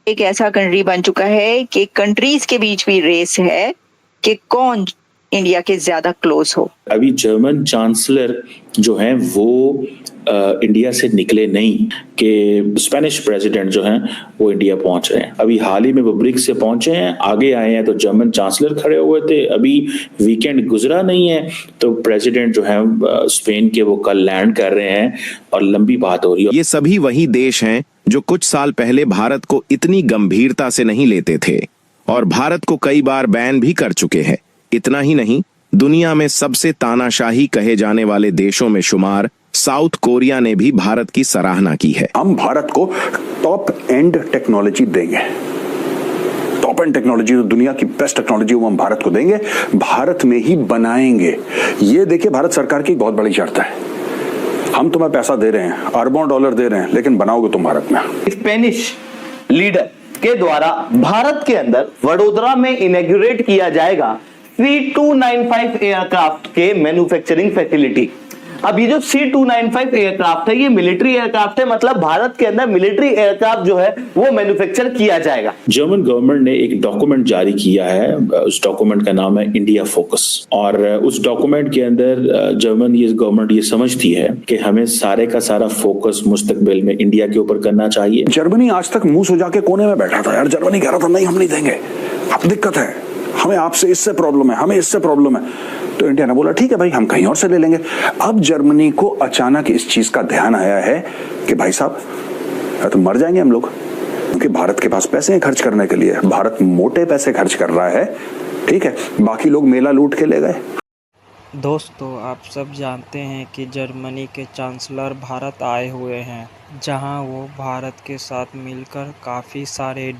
एक ऐसा कंट्री बन चुका है कि कंट्रीज के बीच भी रेस है कि कौन इंडिया के ज्यादा क्लोज हो। अभी जर्मन चांसलर जो हैं वो इंडिया से निकले नहीं कि स्पेनिश प्रेसिडेंट जो हैं वो इंडिया पहुंच रहे हैं। अभी हाल ही में वो ब्रिक्स से पहुंचे हैं, आगे आए हैं तो जर्मन चांसलर खड़े हुए थे। अभी वीकेंड गुजरा नहीं है तो प्रेसिडेंट जो हैं स्पेन के वो कल लैंड कर रहे हैं और लंबी बात हो रही है। ये सभी वही देश हैं जो कुछ साल पहले भारत को इतनी गंभीरता से नहीं लेते थे और भारत को कई बार बैन भी कर चुके हैं। इतना ही नहीं, दुनिया में सबसे तानाशाही कहे जाने वाले देशों में शुमार साउथ कोरिया ने भी भारत की सराहना की है। हम भारत को टॉप एंड टेक्नोलॉजी देंगे। टॉप एंड टेक्नोलॉजी, तो दुनिया की बेस्ट टेक्नोलॉजी वो हम भारत को देंगे, भारत में ही बनाएंगे। ये देखिए, भारत सरकार की बहुत बड़ी शर्त है। हम तुम्हें पैसा दे रहे हैं, अरबों डॉलर दे रहे हैं, लेकिन बनाओगे तुम भारत में। स्पेनिश लीडर के द्वारा भारत के अंदर वडोदरा में इनॉग्रेट किया जाएगा C295 एयरक्राफ्ट के मैन्युफैक्चरिंग फैसिलिटी। अब ये जो C295 एयरक्राफ्ट है, ये मिलिट्री एयरक्राफ्ट है, मतलब भारत के अंदर मिलिट्री एयरक्राफ्ट जो है वो मैन्युफैक्चर किया जाएगा। जर्मन गवर्नमेंट ने एक डॉक्यूमेंट जारी किया है, उस डॉक्यूमेंट का नाम है इंडिया फोकस। और उस डॉक्यूमेंट के अंदर जर्मन ये गवर्नमेंट ये समझती है कि हमें सारे का सारा फोकस मुस्तकबिल में इंडिया के ऊपर करना चाहिए। जर्मनी आज तक मुंह सुजा के कोने में बैठा था यार। जर्मनी कह रहा था नहीं हम नहीं देंगे, अब दिक्कत है, हमें आपसे इससे प्रॉब्लम है, हमें इससे प्रॉब्लम है। तो इंडिया ने बोला ठीक है भाई, हम कहीं और से ले लेंगे। अब जर्मनी को अचानक इस चीज का ध्यान आया है कि भाई साहब तो मर जाएंगे हम लोग, क्योंकि भारत के पास पैसे हैं खर्च करने के लिए। भारत मोटे पैसे खर्च कर रहा है, ठीक है, बाकी लोग मेला लूट के ले गए। दोस्तों, आप सब जानते हैं कि जर्मनी के चांसलर भारत आए हुए हैं, जहां वो भारत के साथ मिलकर काफ़ी सारे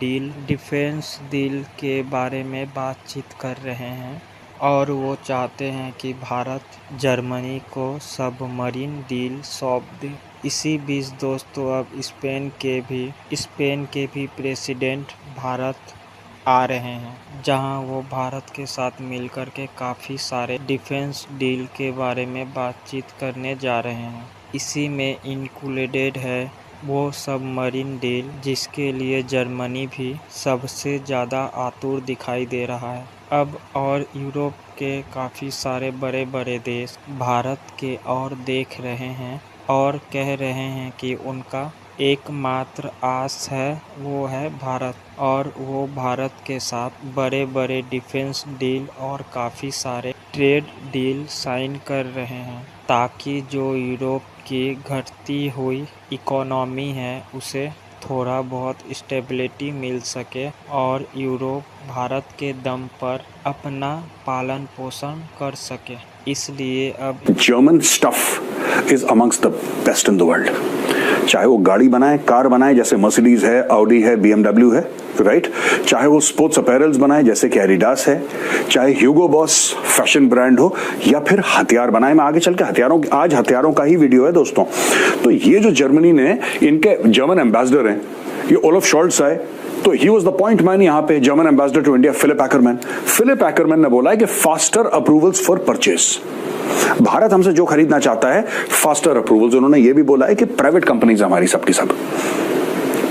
डिफेंस डील के बारे में बातचीत कर रहे हैं और वो चाहते हैं कि भारत जर्मनी को सबमरीन डील सौंप दे। इसी बीच दोस्तों, अब स्पेन के भी प्रेसिडेंट भारत आ रहे हैं, जहां वो भारत के साथ मिलकर के काफ़ी सारे डिफेंस डील के बारे में बातचीत करने जा रहे हैं। इसी में इंक्लूडेड है वो सबमरीन डील, जिसके लिए जर्मनी भी सबसे ज़्यादा आतुर दिखाई दे रहा है। अब और यूरोप के काफ़ी सारे बड़े बड़े देश भारत के और देख रहे हैं और कह रहे हैं कि उनका एकमात्र आस है वो है भारत, और वो भारत के साथ बड़े बड़े डिफेंस डील और काफ़ी सारे ट्रेड डील साइन कर रहे हैं, ताकि जो यूरोप की घटती हुई इकोनॉमी है उसे थोड़ा बहुत स्टेबिलिटी मिल सके और यूरोप भारत के दम पर अपना पालन पोषण कर सके। इसलिए अब German stuff is amongst the best in the world. चाहे वो गाड़ी बनाए, कार बनाए जैसे मर्सिडीज है, ऑडी है, BMW है, राइट, चाहे वो स्पोर्ट्स अपैरल्स बनाए जैसे कि एडिडास है, चाहे ह्यूगो बॉस फैशन ब्रांड हो, या फिर हथियार बनाए। मैं आगे चल के आज हथियारों का ही वीडियो है दोस्तों। तो ये जो जर्मनी ने, इनके जर्मन एम्बेसडर हैं ये ओलफ शॉल्ट्स आए, तो he was the point man यहाँ पे, German ambassador to India Philipp Ackermann. Philipp Ackermann ने बोला है कि faster approvals for purchase. Bharat हमसे जो खरीदना चाहता है फास्टर अप्रूवल्स। उन्होंने ये भी बोला है कि प्राइवेट कंपनीज हमारी सबकी सब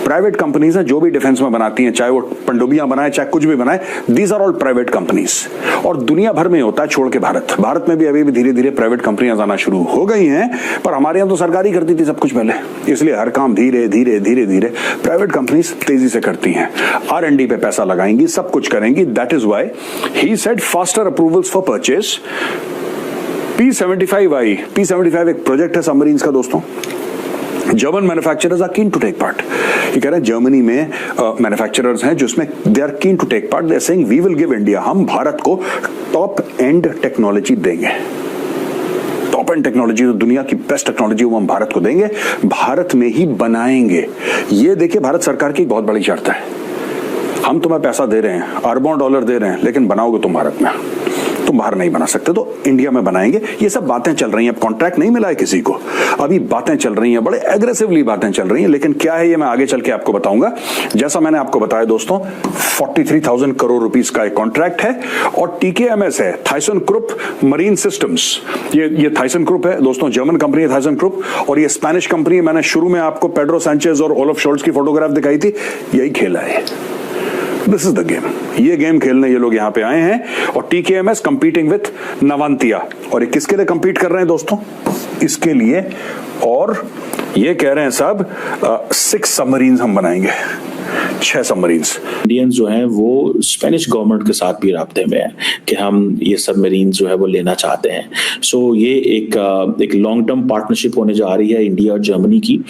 प्राइवेट कंपनीज हैं जो भी डिफेंस में बनाती हैं, चाहे वो पनडुब्बियां बनाए चाहे कुछ भी बनाए, these are all private companies. और दुनिया भर में होता है छोड़ के भारत में भी अभी भी धीरे धीरे प्राइवेट कंपनियां आना शुरू हो गई हैं, पर हमारे यहाँ तो सरकार ही करती थी सब कुछ पहले, इसलिए हर काम धीरे धीरे धीरे धीरे प्राइवेट कंपनीज तेजी से करती हैं, R&D पे पैसा लगाएंगी, सब कुछ करेंगी। That is why he said faster approvals for purchase. P75 I, P75 एक प्रोजेक्ट है सबमरीन्स का दोस्तों। German manufacturers are keen to take part. ये कह रहे हैं जर्मनी में मैन्युफैक्चरर्स हैं जिसमें they are keen to take part. They are saying we will give India, हम भारत को टॉप एंड टेक्नोलॉजी देंगे। टॉप एंड टेक्नोलॉजी, तो दुनिया की बेस्ट टेक्नोलॉजी वो हम भारत को देंगे, भारत में ही बनाएंगे। ये देखिए, भारत सरकार की बहुत बड़ी शर्त है। हम तुम्हें पैसा दे रहे हैं, अरबों डॉलर दे रहे हैं, लेकिन बनाओगे तुम भारत में। तुम बाहर नहीं बना सकते तो इंडिया में बनाएंगे। ये सब बातें चल रही हैं, अब कॉन्ट्रैक्ट नहीं मिला है किसी को, अभी बातें चल रही हैं, बड़े एग्रेसिवली बातें चल रही हैं, लेकिन क्या है ये मैं आगे चल के आपको बताऊंगा। जैसा मैंने आपको बताया दोस्तों, 43,000 करोड़ रुपीस का एक कॉन्ट्रैक्ट है और TKMS है, थाइसनक्रुप मरीन सिस्टम्स। ये थाइसनक्रुप है दोस्तों, जर्मन कंपनी है थाइसनक्रुप, और ये स्पेनिश कंपनी है। मैंने शुरू में आपको पेड्रो सैंचेज और ओलफ शोल्ट्ज की फोटोग्राफ दिखाई थी, यही खेला है। दिस इज द गेम, ये गेम खेलने ये लोग यहां पे आए हैं। और TKMS कंपीटिंग विथ नवांतिया, और ये किसके लिए कंपीट कर रहे हैं दोस्तों? इसके लिए, और ये कह रहे हैं सब 6 सबमरीन्स हम बनाएंगे, 6 सबमरीन्स। इंडियंस जो हैं वो स्पेनिश गवर्नमेंट के साथ भी राब्ते में हैं कि हम ये सबमरीन जो है वो लेना चाहते हैं। सो ये एक लॉन्ग टर्म पार्टनरशिप होने जा रही है इंडिया और जर्मनी की।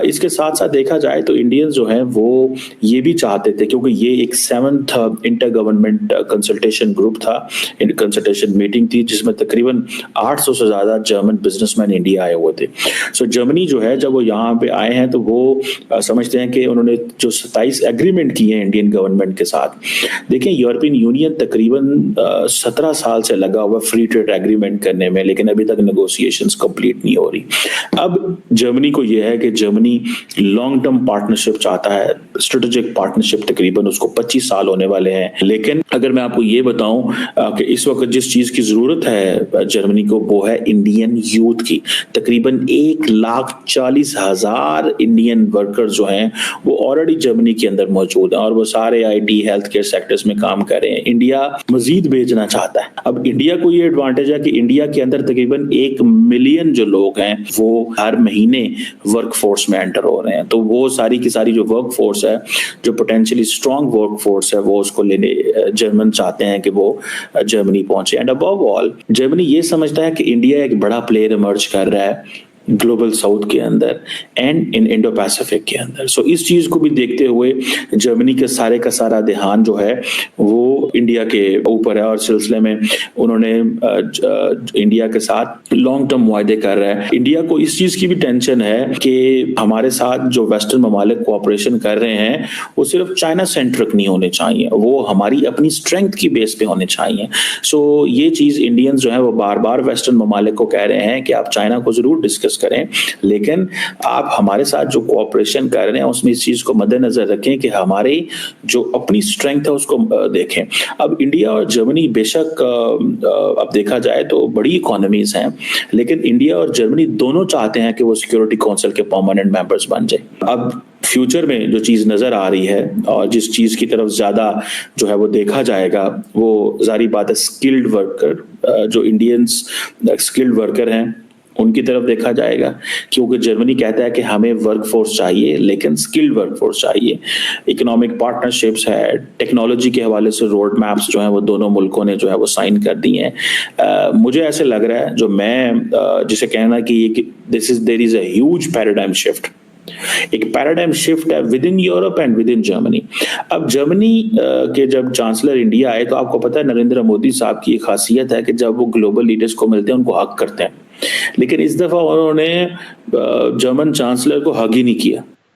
इसके साथ साथ देखा जाए तो इंडियंस जो हैं वो ये भी चाहते थे, क्योंकि ये एक 7th inter government consultation group था, कंसल्टेशन मीटिंग थी, जिसमें तकरीबन 800 से ज्यादा जर्मन बिजनेसमैन इंडिया आए हुए थे। सो जर्मनी जो है जब वो यहाँ पे आए हैं तो वो समझते हैं कि उन्होंने जो 27 एग्रीमेंट किए हैं इंडियन गवर्नमेंट के साथ। देखिए, यूरोपियन यूनियन तकरीबन 17 साल से लगा हुआ फ्री ट्रेड एग्रीमेंट करने में, लेकिन अभी तक नेगोशिएशंस कंप्लीट नहीं हो रही। अब जर्मनी को यह है कि जर्मनी लॉन्ग टर्म पार्टनरशिप चाहता है, स्ट्रेटेजिक पार्टनरशिप, तकरीबन उसको 25 साल होने वाले हैं। लेकिन अगर मैं आपको ये बताऊं कि इस वक्त जिस चीज की जरूरत है जर्मनी को, वो है इंडियन यूथ की। तकरीबन 1,40,000 इंडियन वर्कर्स जो हैं वो ऑलरेडी जर्मनी के अंदर मौजूद हैं और वो सारे IT हेल्थ केयर सेक्टर्स में काम कर रहे हैं। इंडिया मजीद भेजना चाहता है। अब इंडिया को ये एडवांटेज है कि इंडिया के अंदर तकरीबन 1 मिलियन जो लोग हैं वो हर महीने वर्क फोर्स में एंटर हो रहे हैं। तो वो सारी की सारी जो वर्क फोर्स है, जो पोटेंशियली स्ट्रॉन्ग वर्क फोर्स है, वो उसको लेने जर्मन चाहते हैं कि वो जर्मनी पहुंचे। एंड अबव ऑल जर्मनी ये समझता है कि इंडिया एक बड़ा प्लेयर इमर्ज कर रहा है ग्लोबल साउथ के अंदर एंड इन इंडो पैसिफिक के अंदर। सो इस चीज को भी देखते हुए जर्मनी के सारे का सारा ध्यान जो है वो इंडिया के ऊपर है और सिलसिले में उन्होंने इंडिया के साथ लॉन्ग टर्म वायदे कर रहा है। इंडिया को इस चीज की भी टेंशन है कि हमारे साथ जो वेस्टर्न ममालिक कोऑपरेशन कर रहे हैं वो सिर्फ चाइना सेंट्रिक नहीं होने चाहिए, वो हमारी अपनी स्ट्रेंथ की बेस पे होने चाहिए। सो ये चीज इंडियंस जो है वो बार बार वेस्टर्न ममालिक को कह रहे हैं कि आप चाइना को जरूर डिस्कस करें, लेकिन आप हमारे साथ जो कोऑपरेशन कर रहे हैं उसमें इस चीज को मद्देनजर रखें कि हमारी जो अपनी स्ट्रेंथ है उसको देखें। अब इंडिया और जर्मनी बेशक अब देखा जाए तो बड़ी इकोनॉमीज हैं, लेकिन इंडिया और जर्मनी दोनों चाहते हैं कि वो सिक्योरिटी काउंसिल के परमानेंट मेंबर्स बन जाए। अब फ्यूचर में जो चीज नजर आ रही है और जिस चीज की तरफ ज्यादा जो है वो देखा जाएगा, वो जारी बात है स्किल्ड वर्कर, जो इंडियंस स्किल्ड वर्कर हैं उनकी तरफ देखा जाएगा, क्योंकि जर्मनी कहता है कि हमें वर्कफोर्स चाहिए लेकिन स्किल्ड वर्कफोर्स चाहिए। इकोनॉमिक पार्टनरशिप्स है, टेक्नोलॉजी के हवाले से रोड मैप्स जो हैं वो दोनों मुल्कों ने जो है वो साइन कर दी हैं। मुझे ऐसे लग रहा है, जो मैं जिसे कहना कि there is a huge paradigm shift, एक पैराडाइम शिफ्ट है within Europe and within Germany. अब जर्मनी के जब चांसलर इंडिया आए तो आपको पता है नरेंद्र मोदी साहब की एक खासियत है कि जब वो ग्लोबल लीडर्स को मिलते हैं उनको हक करते हैं, लेकिन इस दफा उन्होंने जर्मन चांसलर को हग ही नहीं किया।